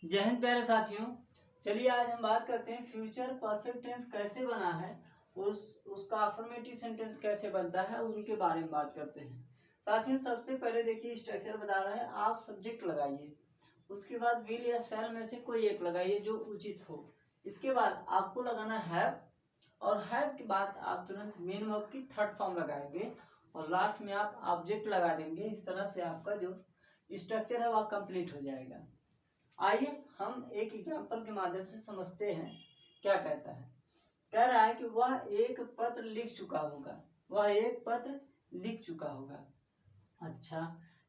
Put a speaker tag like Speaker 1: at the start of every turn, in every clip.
Speaker 1: जय हिंद प्यारे साथियों। चलिए आज हम बात करते हैं फ्यूचर परफेक्ट टेंस कैसे बना है, उसका अफर्मेटिव सेंटेंस कैसे बनता है, उनके बारे में बात करते हैं। साथियों सबसे पहले देखिए स्ट्रक्चर बता रहा है, आप सब्जेक्ट लगाइए, उसके बाद विल या शैल में से कोई एक लगाइए जो उचित हो। इसके बाद आपको लगाना हैव, और हैव के बाद आप तुरंत मेन वर्ब की थर्ड फॉर्म लगाएंगे और लास्ट में आप ऑब्जेक्ट लगा देंगे। इस तरह से आपका जो स्ट्रक्चर है वह कंप्लीट हो जाएगा। आइए हम एक एग्जाम्पल के माध्यम से समझते हैं क्या कहता है। कह रहा है कि वह एक पत्र लिख चुका होगा, वह एक पत्र लिख चुका होगा। अच्छा,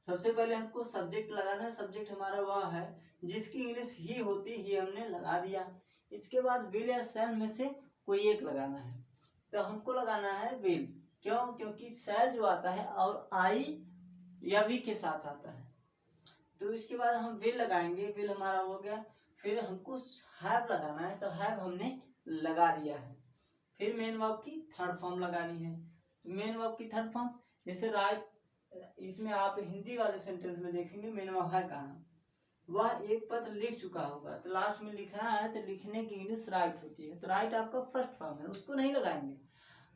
Speaker 1: सबसे पहले हमको सब्जेक्ट लगाना है। सब्जेक्ट हमारा वह है जिसकी इंग्लिश ही होती, ही हमने लगा दिया। इसके बाद विल या शैल में से कोई एक लगाना है, तो हमको लगाना है विल। क्यों? क्योंकि शैल जो आता है और आई या वी के साथ आता है, तो इसके बाद हम विल लगाएंगे। विल हमारा हो गया। फिर हमको हैव लगाना है, तो हैव हमने लगा दिया है। फिर मेन वर्ब की थर्ड फॉर्म लगानी है। तो मेन वर्ब की थर्ड फॉर्म जैसे राइट, इसमें आप हिंदी वाले सेंटेंस में देखेंगे मेन वर्ब है कहाँ, वह एक पत्र लिख चुका होगा, तो लास्ट में लिखना है, तो लिखने की इंग्लिश राइट होती है, तो राइट आपका फर्स्ट फॉर्म है, उसको नहीं लगाएंगे।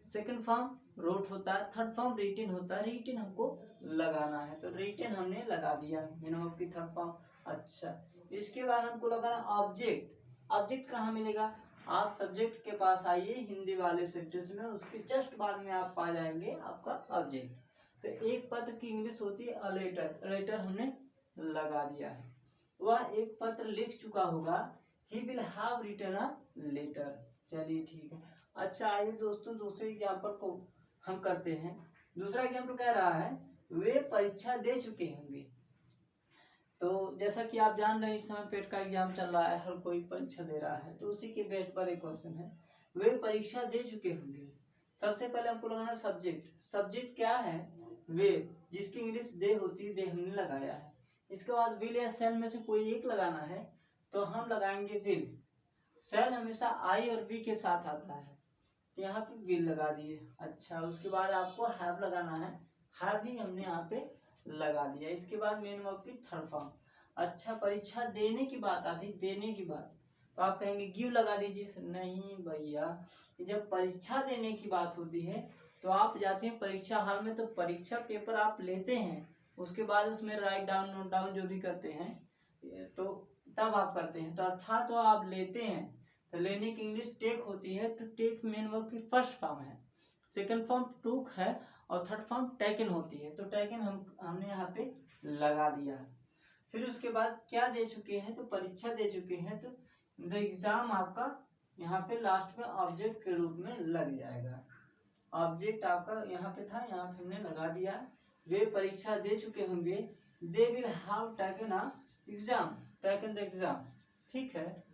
Speaker 1: सेकंड फॉर्म रोट होता है, थर्ड फॉर्म रिटिन होता है, रिटिन हमको लगाना है, तो रिटिन हमने लगा दिया मिनिमम की थर्ड फॉर्म। अच्छा, इसके बाद हमको लगाना ऑब्जेक्ट। ऑब्जेक्ट कहाँ मिलेगा? आप सब्जेक्ट के पास आइए हिंदी वाले सेंटेंस में, उसके जस्ट बाद में आप पा जाएंगे आपका ऑब्जेक्ट। तो एक पत्र की इंग्लिश होती है अ लेटर, लेटर हमने लगा दिया है। वह एक पत्र लिख चुका होगा, he will have written a letter. चलिए ठीक है। अच्छा आइए दोस्तों दूसरे एग्जाम्पल को हम करते हैं। दूसरा एग्जाम्पल कह रहा है वे परीक्षा दे चुके होंगे। तो जैसा कि आप जान रहे हैं इस समय पेट का एग्जाम चल रहा है, हर कोई परीक्षा दे रहा है, तो उसी के बेस पर एक क्वेश्चन है, वे परीक्षा दे चुके होंगे। सबसे पहले हमको लगाना सब्जेक्ट। सब्जेक्ट क्या है? वे, जिसकी इंग्लिश दे होती है, दे हमने लगाया है। इसके बाद विल या शैल में से कोई एक लगाना है, तो हम लगाएंगे विल। शैल हमेशा आई और वी के साथ आता है, तो यहाँ पे विल लगा दिए। अच्छा, उसके बाद आपको हैव लगाना है, हैव भी हमने यहाँ पे लगा दिया। इसके बाद मेन वर्ब की थर्ड फॉर्म। अच्छा, परीक्षा देने की बात आती, देने की बात, तो आप कहेंगे गिव लगा दीजिए। नहीं भैया, जब परीक्षा देने की बात होती है तो आप जाते हैं परीक्षा हॉल में, तो परीक्षा पेपर आप लेते हैं, उसके बाद उसमें राइट डाउन नोट डाउन जो भी करते हैं, तो तब आप करते हैं, तो अर्थात तो आप लेते हैं, तो लेने की इंग्लिश टेक होती है, तो टेक मेन वर्ब की फर्स्ट फॉर्म है। सेकंड फॉर्म टूक है और थर्ड फॉर्म टेकन होती है, तो टेकन हमने यहाँ पे लगा दिया है। फिर उसके बाद क्या दे चुके हैं, तो परीक्षा दे चुके हैं, तो द एग्जाम आपका यहाँ पे लास्ट में ऑब्जेक्ट के रूप में लग जाएगा। ऑब्जेक्ट आपका यहाँ पे था, यहाँ पे हमने लगा दिया। वे परीक्षा दे चुके होंगे, they will have taken a exam, taken the exam. ठीक है।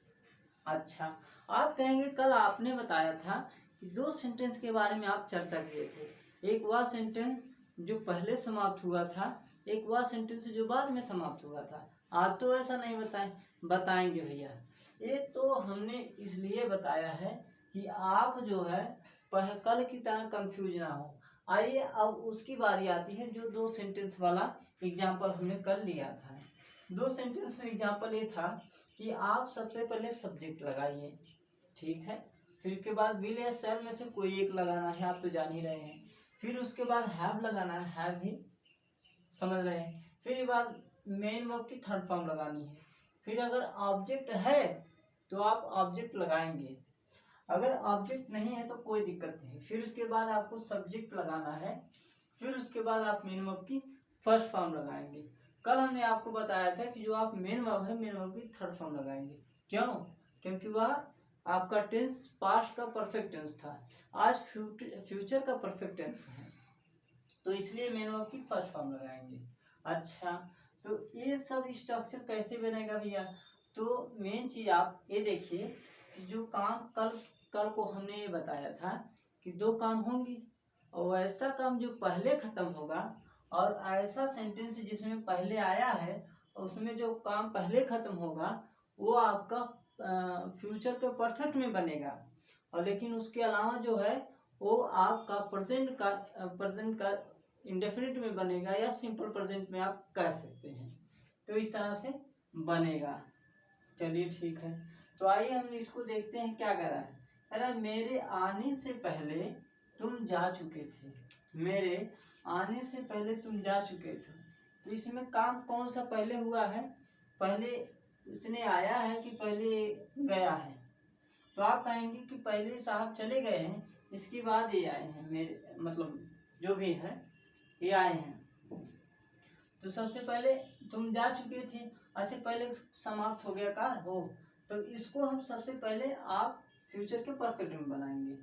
Speaker 1: अच्छा, आप कहेंगे कल आपने बताया था कि दो सेंटेंस के बारे में आप चर्चा किए थे, एक वह सेंटेंस जो पहले समाप्त हुआ था, एक वह सेंटेंस जो बाद में समाप्त हुआ था। आज तो ऐसा नहीं बताएंगे भैया। ये तो हमने इसलिए बताया है कि आप जो है कल की तरह कंफ्यूज ना हो। आइए अब उसकी बारी आती है जो दो सेंटेंस वाला एग्जाम्पल हमने कल लिया था। दो सेंटेंस में एग्जाम्पल ये था कि आप सबसे पहले सब्जेक्ट लगाइए, ठीक है, फिर के बाद विल या शैल में से कोई एक लगाना है, आप तो जान ही रहे हैं। फिर उसके बाद हैव लगाना है, हैव भी समझ रहे हैं। फिर बाद मेन वर्ब की थर्ड फॉर्म लगानी है। फिर अगर ऑब्जेक्ट है तो आप ऑब्जेक्ट लगाएंगे, अगर ऑब्जेक्ट नहीं है तो कोई दिक्कत नहीं। फिर उसके बाद आपको सब्जेक्ट लगाना है, फिर उसके बाद आप मेन वर्ब की फर्स्ट फॉर्म लगाएंगे। कल हमने आपको बताया था कि जो आप मेन वर्ब है, मेन वर्ब की थर्ड फॉर्म लगाएंगे। क्यों? क्योंकि वह आपका टेंस पास्ट का परफेक्ट टेंस था, आज फ्यूचर का परफेक्ट टेंस है, तो इसलिए मेन वर्ब की फर्स्ट फॉर्म लगाएंगे। अच्छा, तो ये सब स्ट्रक्चर कैसे बनेगा भैया? तो मेन चीज आप ये देखिए कि जो काम कल को हमने ये बताया था कि दो काम होंगी, और ऐसा काम जो पहले खत्म होगा और ऐसा सेंटेंस जिसमें पहले आया है उसमें जो काम पहले खत्म होगा वो आपका फ्यूचर के परफेक्ट में बनेगा, और लेकिन उसके अलावा जो है वो आपका प्रेजेंट का इंडेफिनिट में बनेगा, या सिंपल प्रेजेंट में आप कह सकते हैं, तो इस तरह से बनेगा। चलिए ठीक है, तो आइए हम इसको देखते हैं क्या कह रहा है। अरे मेरे आने से पहले तुम जा चुके थे, मेरे आने से पहले तुम जा चुके थे। तो इसमें काम कौन सा पहले हुआ है? पहले उसने आया है कि पहले गया है? तो आप कहेंगे कि पहले साहब चले गए हैं, इसके बाद ये आए हैं, मेरे मतलब जो भी है ये आए हैं। तो सबसे पहले तुम जा चुके थे, अच्छा पहले समाप्त हो गया कार हो, तो इसको हम सबसे पहले आप फ्यूचर के परफेक्ट में बनाएंगे।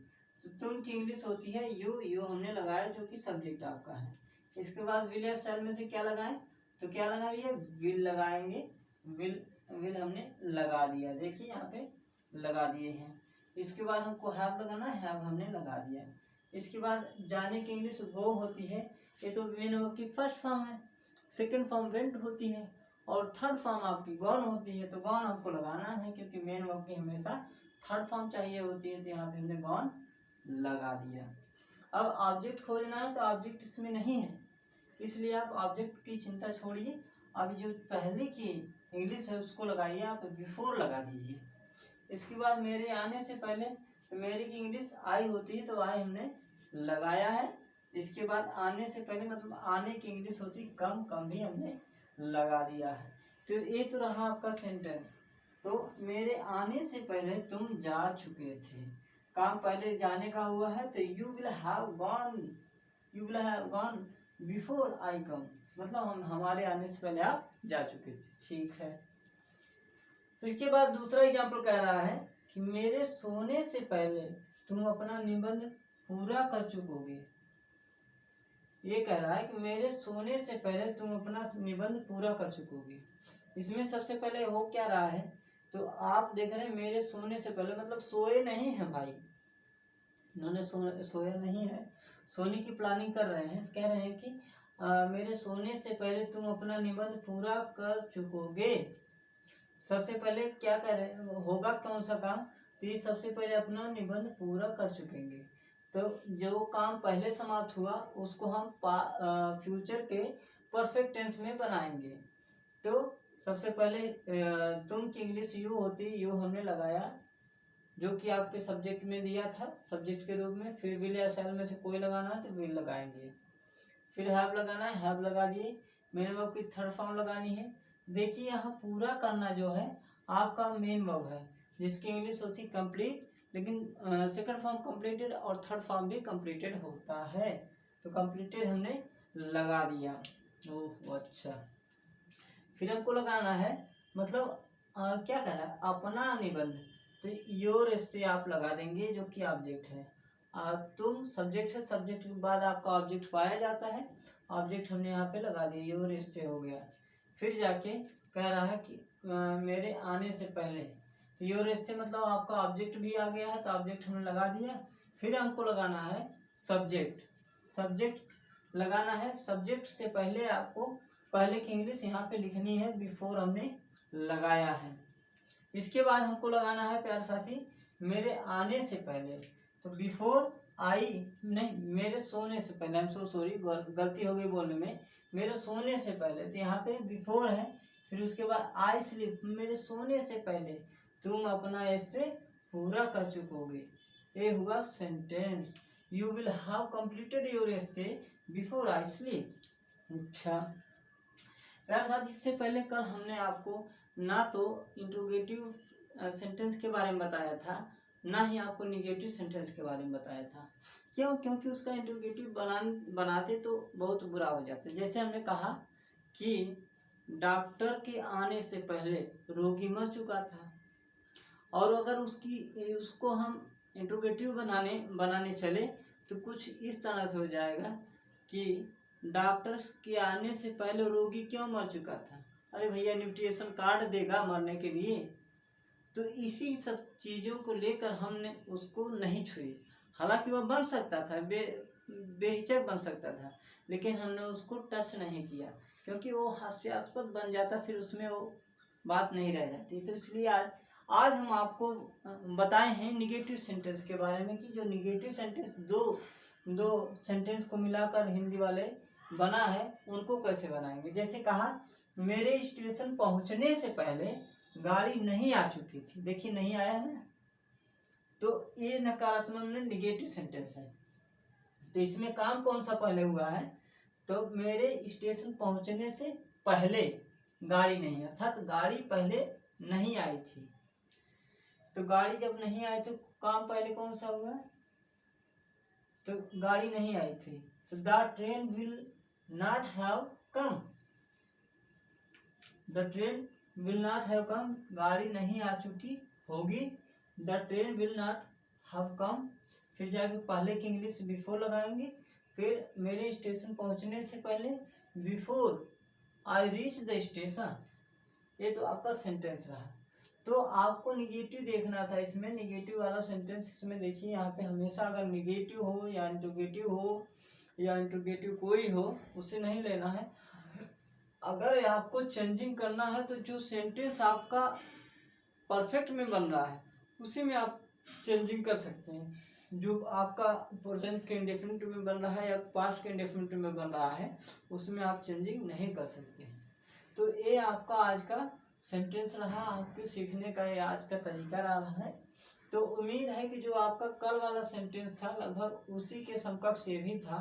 Speaker 1: तो तुम की इंग्लिश होती है यू, यू हमने लगाया जो कि सब्जेक्ट आपका है। इसके बाद विल या शैल में से क्या लगाएं? तो क्या लगा भैया? विल लगाएंगे। विल, विल हमने लगा दिया, देखिए यहाँ पे लगा दिए हैं। इसके बाद हमको हैव लगाना है, हैव हमने लगा दिया। इसके बाद जाने की इंग्लिश गो होती है, ये तो मेन वर्ब की फर्स्ट फॉर्म है। सेकंड फॉर्म वेंट होती है और थर्ड फॉर्म आपकी गॉन होती है। तो गॉन हमको लगाना है क्योंकि मेन वर्ब की हमेशा थर्ड फॉर्म चाहिए होती है, तो यहाँ पे हमने गॉन लगा दिया। अब ऑब्जेक्ट खोजना है तो ऑब्जेक्ट इसमें नहीं है, इसलिए आप ऑब्जेक्ट की चिंता छोड़िए। अब जो पहले की इंग्लिश है उसको लगाइए, आप बिफोर लगा दीजिए। इसके बाद मेरे आने से पहले, तो मेरे की इंग्लिश आई होती है, तो आई हमने लगाया है। इसके बाद आने से पहले मतलब आने की इंग्लिश होती कम, कम भी हमने लगा दिया है। तो ये तो रहा आपका सेंटेंस। तो मेरे आने से पहले तुम जा चुके थे, काम पहले जाने का हुआ है, तो you will have gone, you will have gone before I come, मतलब हमारे आने से पहले आप जा चुके थे, ठीक है। तो इसके बाद दूसरा एग्जाम्पल कह रहा है कि मेरे सोने से पहले तुम अपना निबंध पूरा कर चुकोगे। ये कह रहा है कि मेरे सोने से पहले तुम अपना निबंध पूरा कर चुकोगे। इसमें सबसे पहले हो क्या रहा है, तो आप देख रहे हैं मेरे सोने से पहले मतलब सोए नहीं है भाई, इन्होंने सोया नहीं है, सोने की प्लानिंग कर रहे हैं। कह रहे हैं कि मेरे सोने से पहले तुम अपना निबंध पूरा कर चुकोगे। सबसे पहले क्या करें होगा, कौन सा काम? तो ये सबसे पहले अपना निबंध पूरा कर चुकेंगे। तो जो काम पहले समाप्त हुआ उसको हम फ्यूचर के परफेक्ट टेंस में बनाएंगे। तो सबसे पहले तुम की इंग्लिश यू होती, यू हमने लगाया जो कि आपके सब्जेक्ट में दिया था सब्जेक्ट के रूप में। फिर विल या शैल में से कोई लगाना है तो विल लगाएंगे। फिर हैव लगाना है, हैव लगा दिए। मेन वर्ब की थर्ड फॉर्म लगानी है। देखिए यहाँ पूरा करना जो है आपका मेन वर्ब है, जिसकी इंग्लिश होती कंप्लीट, लेकिन सेकंड फॉर्म कंप्लीटेड और थर्ड फॉर्म भी कंप्लीटेड होता है। तो कंप्लीटेड हमने लगा दिया। ओह अच्छा, फिर हमको लगाना है मतलब क्या कह रहा है, अपना निबंध। तो योर से आप लगा देंगे जो कि ऑब्जेक्ट है। तुम सब्जेक्ट है, सब्जेक्ट के बाद आपका ऑब्जेक्ट पाया जाता है, ऑब्जेक्ट हमने यहाँ पे लगा दिया, योर से हो गया। फिर जाके कह रहा है कि मेरे आने से पहले, तो योर से मतलब आपका ऑब्जेक्ट भी आ गया है, तो ऑब्जेक्ट हमने लगा दिया। फिर हमको लगाना है सब्जेक्ट, सब्जेक्ट लगाना है। सब्जेक्ट से पहले आपको पहले की इंग्लिश यहाँ पे लिखनी है, बिफोर हमने लगाया है। इसके बाद हमको लगाना है प्यारे साथी मेरे आने से पहले, तो बिफोर आई नहीं, मेरे सोने से पहले, आई एम सो सॉरी गलती हो गई बोलने में, मेरे सोने से पहले, तो यहाँ पे बिफोर है। फिर उसके बाद आई स्लीप, मेरे सोने से पहले तुम अपना ऐसे पूरा कर चुकोगे। ये हुआ sentence, you will have completed your essay before I sleep. अच्छा यार साथ, इससे पहले कल हमने आपको ना तो इंट्रोगेटिव सेंटेंस के बारे में बताया था, ना ही आपको निगेटिव सेंटेंस के बारे में बताया था। क्यों? क्योंकि उसका इंट्रोगेटिव बनाते तो बहुत बुरा हो जाता है। जैसे हमने कहा कि डॉक्टर के आने से पहले रोगी मर चुका था, और अगर उसको हम इंट्रोगेटिव बनाने चले तो कुछ इस तरह से हो जाएगा कि डॉक्टर्स के आने से पहले रोगी क्यों मर चुका था? अरे भैया न्यूट्रिशन कार्ड देगा मरने के लिए। तो इसी सब चीज़ों को लेकर हमने उसको नहीं छुए। हालांकि वह बन सकता था, बेहिचक बन सकता था, लेकिन हमने उसको टच नहीं किया क्योंकि वो हास्यास्पद बन जाता, फिर उसमें वो बात नहीं रह जाती। तो इसलिए आज हम आपको बताए हैं निगेटिव सेंटेंस के बारे में, कि जो निगेटिव सेंटेंस दो सेंटेंस को मिलाकर हिंदी वाले बना है उनको कैसे बनाएंगे। जैसे कहा मेरे स्टेशन पहुंचने से पहले गाड़ी नहीं आ चुकी थी, देखिए नहीं आया है ना, तो ये नकारात्मक में निगेटिव सेंटेंस है। तो इसमें काम कौन सा पहले हुआ है, तो मेरे स्टेशन पहुंचने से पहले गाड़ी नहीं, अर्थात गाड़ी पहले नहीं आई थी। तो गाड़ी जब नहीं आई तो काम पहले कौन सा हुआ, तो गाड़ी नहीं आई थी, तो the train will not have come, the train will not have come, गाड़ी नहीं आ चुकी होगी, the train will not have come, फिर जाके पहले की इंग्लिश बिफोर लगाएंगे, फिर मेरे स्टेशन पहुंचने से पहले, before I reach the station. ये तो आपका सेंटेंस रहा। तो आपको निगेटिव देखना था इसमें, निगेटिव वाला सेंटेंस इसमें देखिए, यहाँ पे हमेशा अगर निगेटिव हो या इंट्रोगेटिव हो या इंट्रोगेटिव कोई हो उसे नहीं लेना है। अगर आपको चेंजिंग करना है तो जो सेंटेंस आपका परफेक्ट में बन रहा है उसी में आप चेंजिंग कर सकते हैं। जो आपका प्रेजेंट के इंडेफिनिट में बन रहा है या पास्ट के इंडेफिनिट में बन रहा है उसमें आप चेंजिंग नहीं कर सकते हैं। तो ये आपका आज का सेंटेंस रहा, आपके सीखने का ये आज का तरीका रहा है। तो उम्मीद है कि जो आपका कल वाला सेंटेंस था लगभग उसी के समकक्ष ये भी था।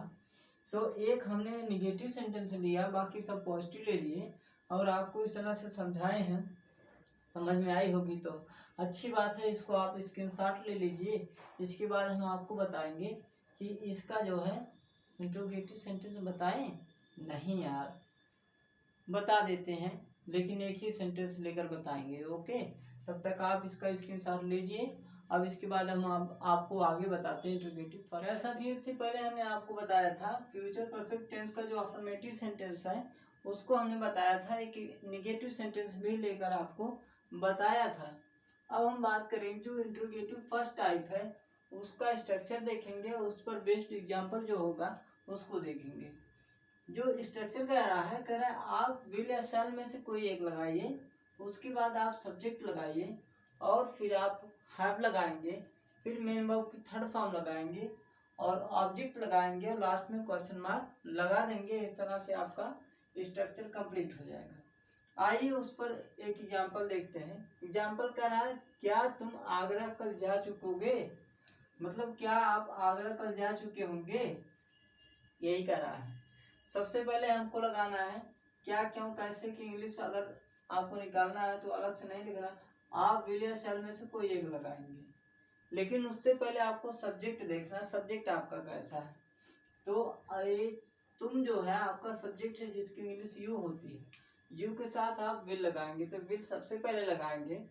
Speaker 1: तो एक हमने निगेटिव सेंटेंस लिया, बाकी सब पॉजिटिव ले लिए और आपको इस तरह से समझाए हैं, समझ में आई होगी तो अच्छी बात है। इसको आप स्क्रीनशॉट ले लीजिए। इसके बाद हम आपको बताएंगे कि इसका जो है इंट्रोगेटिव सेंटेंस बताएं, नहीं यार बता देते हैं लेकिन एक ही सेंटेंस लेकर बताएंगे। ओके, तब तक आप इसका स्क्रीनशॉट लीजिए। अब इसके बाद हम आपको आगे बताते हैं इंट्रोगेटिव फॉर्म। ऐसा थी, इससे पहले हमने आपको बताया था फ्यूचर परफेक्ट टेंस का जो अफर्मेटिव सेंटेंस है उसको हमने बताया था, एक निगेटिव सेंटेंस भी लेकर आपको बताया था। अब हम बात करेंगे जो इंट्रोगेटिव फर्स्ट टाइप है उसका स्ट्रक्चर देखेंगे, उस पर बेस्ड एग्जाम्पल जो होगा उसको देखेंगे। जो स्ट्रक्चर कह रहा है, कह रहा है आप विल या शैल में से कोई एक लगाइए, उसके बाद आप सब्जेक्ट लगाइए और फिर आप हैव लगाएंगे, फिर मेन वर्ब की थर्ड फॉर्म लगाएंगे और ऑब्जेक्ट लगाएंगे और लास्ट में क्वेश्चन मार्क लगा देंगे। इस तरह से आपका स्ट्रक्चर कंप्लीट हो जाएगा। आइए उस पर एक एग्जाम्पल देखते हैं। एग्जाम्पल कह रहा है क्या तुम आगरा कल जा चुकोगे, मतलब क्या आप आगरा कल जा चुके होंगे, यही कह रहा है। सबसे पहले हमको लगाना है क्या क्यों कैसे की इंग्लिश अगर आपको निकालना है तो अलग से नहीं लिखना, आप विल या शैल में से कोई एक लगाएंगे। लेकिन उससे पहले आपको सब्जेक्ट देखना, सब्जेक्ट आपका कैसा है। तो तुम जो है आपका सब्जेक्ट है जिसकी इंग्लिश यू होती है, यू के साथ आप विल लगाएंगे, तो विल सबसे पहले लगाएंगे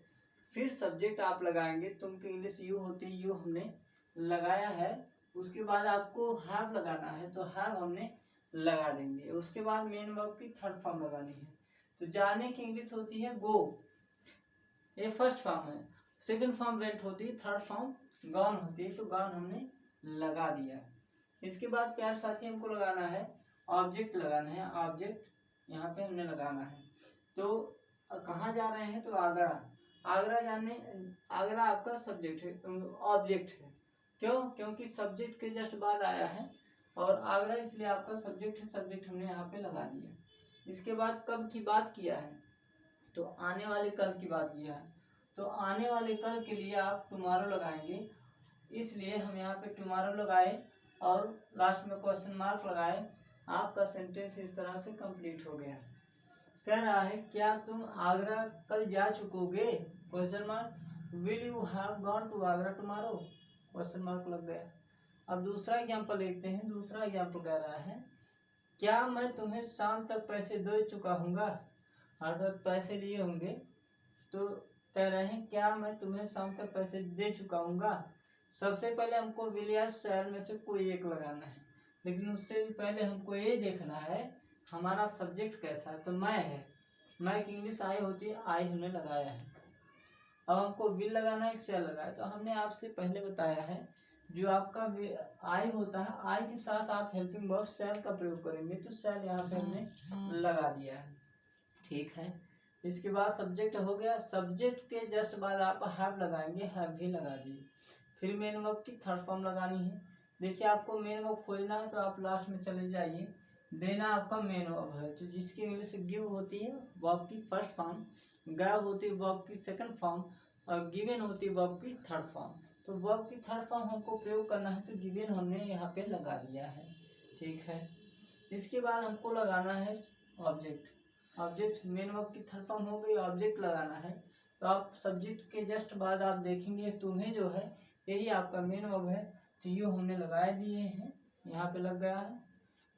Speaker 1: फिर सब्जेक्ट आप लगाएंगे। तुम की इंग्लिश यू होती है, यू हमने लगाया है। उसके बाद आपको हैव लगाना है तो हैव हमने लगा देंगे। उसके बाद मेन वर्ब की थर्ड फॉर्म लगानी है। तो जाने की इंग्लिश होती है गो, ये फर्स्ट फॉर्म है। सेकंड फॉर्म वेंट होती है, थर्ड फॉर्म गॉन होती है, तो गॉन हमने लगा दिया। इसके बाद प्यार साथी हमको लगाना है ऑब्जेक्ट लगाना है, ऑब्जेक्ट यहाँ पे हमने लगाना है। तो कहाँ जा रहे हैं, तो आगरा, आगरा जाने, आगरा आपका सब्जेक्ट है, ऑब्जेक्ट है। क्यों, क्योंकि सब्जेक्ट के जस्ट बाद आया है और आगरा इसलिए आपका सब्जेक्ट है, सब्जेक्ट हमने यहाँ पे लगा दिया। इसके बाद कब की बात किया है, तो आने वाले कल की बात किया है, तो आने वाले कल के लिए आप टुमारो लगाएंगे, इसलिए हम यहाँ पे टुमारो लगाए और लास्ट में क्वेश्चन मार्क लगाए। आपका सेंटेंस इस तरह से कंप्लीट हो गया। कह रहा है क्या तुम आगरा कल जा चुकोगे, question mark, will you have gone to Agra tomorrow, question mark लग गया। अब दूसरा एग्जाम्पल देखते हैं। दूसरा एग्जाम्पल कह रहा है क्या मैं तुम्हें शाम तक पैसे दे चुका हूँगा, अर्थात पैसे लिए होंगे। तो कह रहे हैं क्या मैं तुम्हें शाम तक पैसे दे चुका हूँगा। सबसे पहले हमको विल या शैल में से कोई एक लगाना है, लेकिन उससे भी पहले हमको ये देखना है हमारा सब्जेक्ट कैसा है। तो मैं है, मैं की इंग्लिश आई होती है, आई हमने लगाया है। अब हमको विल लगाना है, शैल लगाया। तो हमने आपसे पहले बताया है जो आपका आई होता है, आई के साथ आप हेल्पिंग वर्ब शैल का प्रयोग करेंगे, तो शैल यहाँ पे हमने लगा दिया है। ठीक है, इसके बाद सब्जेक्ट हो गया, सब्जेक्ट के जस्ट बाद आप हैव लगाएंगे, हैव भी लगा दिए। फिर मेन वर्ब की थर्ड फॉर्म लगानी है। देखिए आपको मेन वर्ब खोजना है तो आप लास्ट में चले जाइए, देना आपका मेन वर्ब है, तो जिसकी इंग्लिश गिव होती है वर्ब की फर्स्ट फॉर्म, गैव होती है वर्ब की सेकंड फॉर्म, और गिवन होती है वर्ब की थर्ड फॉर्म। तो वर्ब की थर्ड फॉर्म हमको प्रयोग करना है, तो गिवन हमने यहाँ पे लगा दिया है, ठीक है। इसके बाद हमको लगाना है ऑब्जेक्ट। ऑब्जेक्ट मेन वर्ब की थर्ड फॉर्म हो गई, ऑब्जेक्ट लगाना है। तो आप सब्जेक्ट के जस्ट बाद आप देखेंगे तुम्हें जो है यही आपका मेन वर्ब है, तो ये हमने लगा दिए हैं, यहाँ पे लग गया है।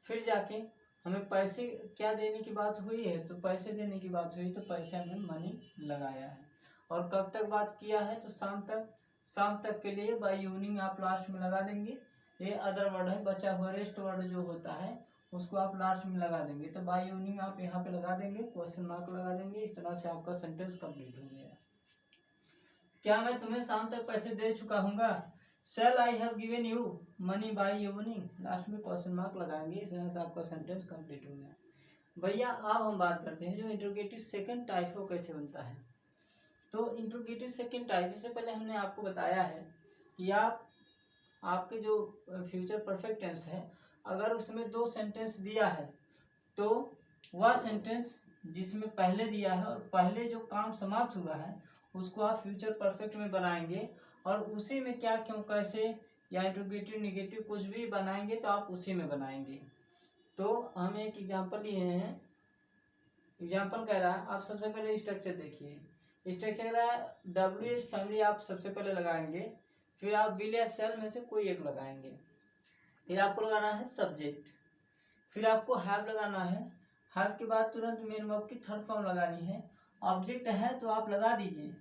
Speaker 1: फिर जाके हमें पैसे क्या देने की बात हुई है, तो पैसे देने की बात हुई, तो पैसे हमने मनी लगाया है। और कब तक बात किया है, तो शाम तक। शाम तक के लिए बाय इवनिंग आप लास्ट में लगा देंगे। ये अदर वर्ड है, बचा हुआ रेस्ट वर्ड जो होता है उसको आप लास्ट में लगा देंगे। तो बाय इवनिंग आप यहाँ पे लगा देंगे, क्वेश्चन मार्क लगा देंगे। इस तरह से आपका सेंटेंस कंप्लीट हो गया। क्या मैं तुम्हें शाम तक पैसे दे चुका हूँगा? Shall I have given you money by evening? Last में क्वेश्चन मार्क लगाएंगे। इस तरह से आपका सेंटेंस कंप्लीट हो गया। भैया अब हम बात करते हैं जो इंट्रोगेटिव सेकंड टाइप वो कैसे बनता है। तो इंट्रोगेटिव सेकंड टाइप, इससे पहले हमने आपको बताया है कि आपके जो फ्यूचर परफेक्ट टेंस है, अगर उसमें दो सेंटेंस दिया है तो वह सेंटेंस जिसमें पहले दिया है और पहले जो काम समाप्त हुआ है उसको आप फ्यूचर परफेक्ट में बनाएंगे, और उसी में क्या क्यों कैसे या इंट्रोगेटिव निगेटिव कुछ भी बनाएंगे तो आप उसी में बनाएंगे। तो हम एक एग्जांपल लिए हैं। एग्जांपल कह रहा है, आप सबसे पहले स्ट्रक्चर देखिए। स्ट्रक्चर कह रहा है WH फैमिली आप सबसे पहले लगाएंगे, फिर आप विल या शैल में से कोई एक लगाएंगे, फिर आपको लगाना है सब्जेक्ट, फिर आपको हैव लगाना है। हैव के बाद तुरंत मेन वर्ब की थर्ड फॉर्म लगानी है। ऑब्जेक्ट है तो आप लगा दीजिए,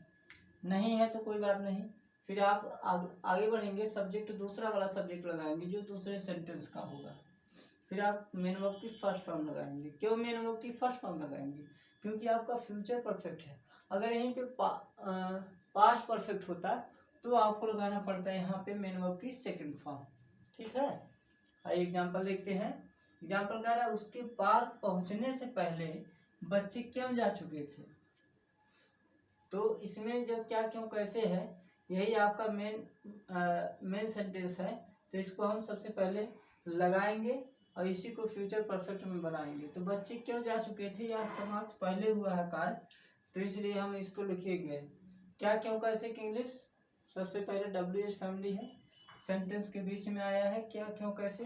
Speaker 1: नहीं है तो कोई बात नहीं। फिर आप आगे बढ़ेंगे, सब्जेक्ट दूसरा वाला सब्जेक्ट लगाएंगे जो दूसरे सेंटेंस का होगा। फिर आप मेन वर्ब की फर्स्ट फॉर्म लगाएंगे। क्यों मेन वर्ब की फर्स्ट फॉर्म लगाएंगे? क्योंकि आपका फ्यूचर परफेक्ट है। अगर यहीं पे पास्ट परफेक्ट होता तो आपको लगाना पड़ता है यहाँ पे मेन वर्ब की सेकंड फॉर्म, ठीक है। आइए एग्जांपल देखते हैं। एग्जांपल कह रहा है उसके पार्क पहुंचने से पहले बच्चे क्यों जा चुके थे। तो इसमें जो क्या क्यों कैसे है, यही आपका मेन सेंटेंस है। तो इसको हम सबसे पहले लगाएंगे और इसी को फ्यूचर परफेक्ट में बनाएंगे। तो बच्चे क्यों जा चुके थे, या समाप्त पहले हुआ है कार्य, तो इसलिए हम इसको लिखेंगे क्या क्यों कैसे की इंग्लिश। सबसे पहले WH फैमिली है, सेंटेंस के बीच में आया है क्या क्यों कैसे।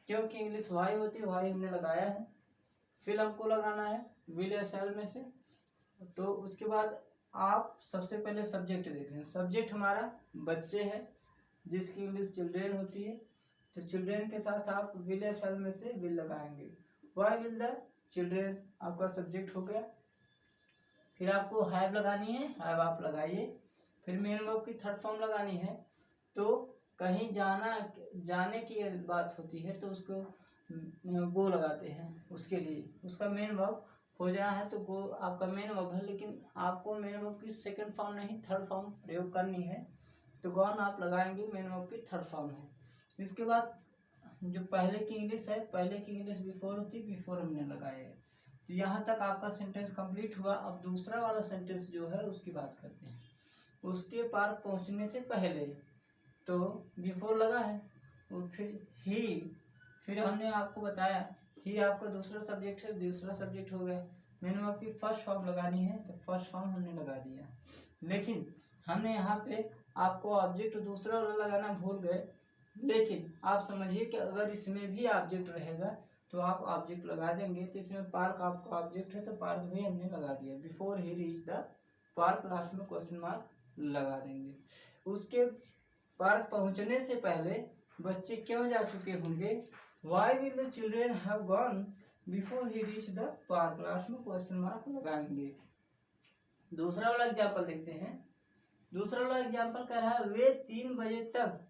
Speaker 1: क्यों की इंग्लिश वाई होती है, वाई हमने लगाया है। फिर हमको लगाना है विल या शैल में से। तो उसके बाद आप सबसे पहले सब्जेक्ट देखें। सब्जेक्ट हमारा बच्चे है जिसकी इंग्लिश चिल्ड्रेन होती है, तो चिल्ड्रेन के साथ आप विल या शैल में से विल लगाएंगे। वाई विल द चिल्ड्रेन आपका सब्जेक्ट हो गया। फिर आपको हैव लगानी है, हैव आप लगाइए। फिर मेन वर्ब की थर्ड फॉर्म लगानी है। तो कहीं जाने की बात होती है तो उसको गो लगाते हैं, उसके लिए उसका मेन वर्ब हो जाना है तो गो आपका मेन वर्ब है, लेकिन आपको मेन वर्ब की सेकंड फॉर्म नहीं थर्ड फॉर्म प्रयोग करनी है, तो गॉन आप लगाएंगे मेन वर्ब की थर्ड फॉर्म है। इसके बाद जो पहले की इंग्लिश है, पहले की इंग्लिश बिफोर होती है, बिफोर हमने लगाया है। तो यहाँ तक आपका सेंटेंस कंप्लीट हुआ। अब दूसरा वाला सेंटेंस जो है उसकी बात करते हैं। उसके पार्क पहुँचने से पहले, तो बिफोर लगा है, और फिर ही, फिर हमने आपको बताया ही आपका दूसरा सब्जेक्ट है, दूसरा सब्जेक्ट हो गया। मैंने आपकी फर्स्ट फॉर्म लगानी है तो फर्स्ट फॉर्म हमने लगा दिया, लेकिन हमने यहाँ पे आपको ऑब्जेक्ट दूसरा वाला लगाना भूल गए। लेकिन आप समझिए कि अगर इसमें भी ऑब्जेक्ट रहेगा तो आप ऑब्जेक्ट लगा देंगे। तो इसमें पार्क आपका ऑब्जेक्ट है तो पार्क भी हमने लगा दिया। Before he reach the park last में क्वेश्चन मार्क लगा देंगे। उसके पार्क पहुंचने से पहले बच्चे क्यों जा चुके होंगे, why will the children have gone before he reach the park last में क्वेश्चन मार्क लगाएंगे। दूसरा वाला एग्जाम्पल देखते हैं। दूसरा वाला एग्जाम्पल कह रहा है वे 3 बजे तक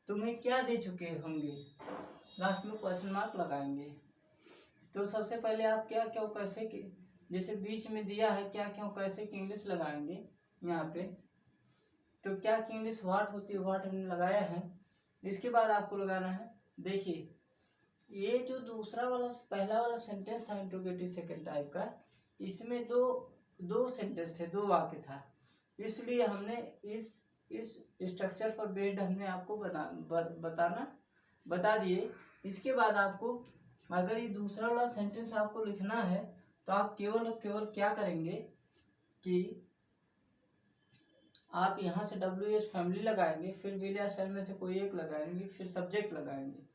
Speaker 1: तुम्हें क्या दे चुके होंगे, लास्ट में क्वेश्चन मार्क लगाएंगे। तो सबसे पहले आप क्या क्यों कैसे की, जैसे बीच में दिया है क्या क्यों कैसे की इंग्लिश लगाएंगे यहाँ पे। तो क्या की इंग्लिश व्हाट होती है, व्हाट हमने लगाया है। इसके बाद आपको लगाना है, देखिए ये जो दूसरा वाला पहला वाला सेंटेंस था इंट्रोगेटिव सेकंड टाइप का, इसमें दो सेंटेंस थे, 2 वाक्य था, इसलिए हमने इस स्ट्रक्चर पर बेस्ड हमने आपको बता दिए। इसके बाद आपको अगर ये दूसरा वाला सेंटेंस आपको लिखना है तो आप केवल क्या करेंगे कि आप यहाँ से WH फैमिली लगाएंगे, फिर विल या शैल में से कोई एक लगाएंगे, फिर सब्जेक्ट लगाएंगे,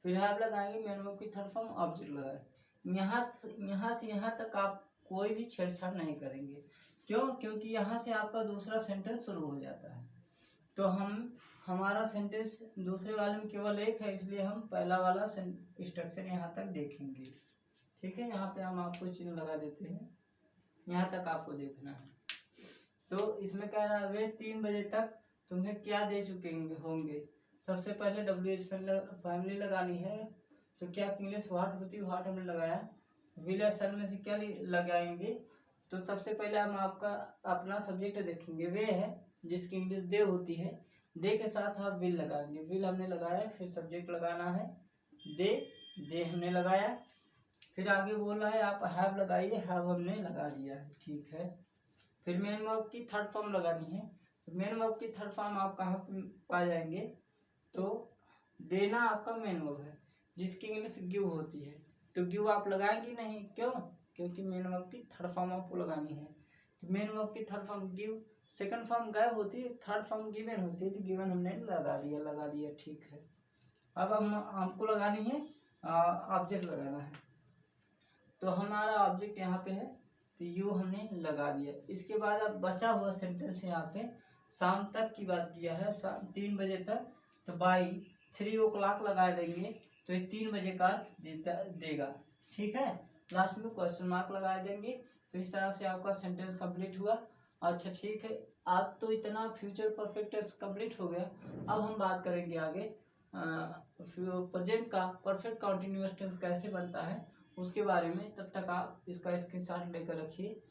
Speaker 1: फिर हैव लगाएंगे, मेन वर्ब की थर्ड फॉर्म ऑब्जेक्ट लगाएंगे। यहाँ से यहाँ तक आप कोई भी छेड़छाड़ नहीं करेंगे। क्यों? क्योंकि यहाँ से आपका दूसरा सेंटेंस शुरू हो जाता है। तो हमारा सेंटेंस दूसरे वाले में केवल एक है, इसलिए हम पहला वाला स्ट्रक्चर यहाँ तक देखेंगे। ठीक है, यहाँ पे हम आपको चिन्ह लगा देते हैं, यहाँ तक आपको देखना है। तो इसमें कह रहा है वे 3 बजे तक तुम्हें क्या दे चुके होंगे। सबसे पहले WH फैमिली लगानी है, तो क्या इंग्लिश व्हाट होती है, व्हाट हमने लगाया। विल या शैल में से क्या लगाएंगे, तो सबसे पहले हम आपका अपना सब्जेक्ट देखेंगे, वे है जिसकी इंग्लिश दे होती है, दे के साथ आप विल लगाएंगे, विल हमने लगाया, फिर सब्जेक्ट लगाना है दे हमने लगाया, फिर आगे बोल रहा है आप हैव लगाइए, हैव हमने लगा दिया है। ठीक है, फिर मेन वर्ब की थर्ड फॉर्म लगानी है। तो मेन वर्ब की थर्ड फॉर्म आप कहाँ पा जाएंगे, तो देना आपका मेन वर्ब है जिसकी इंग्लिश गिव होती है, तो गिव आप लगाएंगे नहीं, क्यों? क्योंकि मेन वर्ब की थर्ड फॉर्म आपको लगानी है। तो मेन वर्ब की third form give, second form गए होती है, थर्ड फॉर्म गिवन होती है, तो गिवन हमने लगा दिया। ठीक है, अब हमको लगानी है ऑब्जेक्ट लगाना है, तो हमारा ऑब्जेक्ट यहाँ पे है, तो यू हमने लगा दिया। इसके बाद अब बचा हुआ सेंटेंस यहाँ पे शाम तक की बात किया है, 3 बजे तक, तो बाई 3 o'clock लगा देंगे, तो ये 3 बजे का देगा। ठीक है, लास्ट में क्वेश्चन मार्क लगा देंगे। तो इस तरह से आपका सेंटेंस कंप्लीट हुआ। अच्छा ठीक है, आप तो इतना फ्यूचर परफेक्ट कंप्लीट हो गया। अब हम बात करेंगे आगे प्रेजेंट का परफेक्ट कंटिन्यूअस टेंस कैसे बनता है उसके बारे में। तब तक आप इसका स्क्रीनशॉट लेकर रखिए।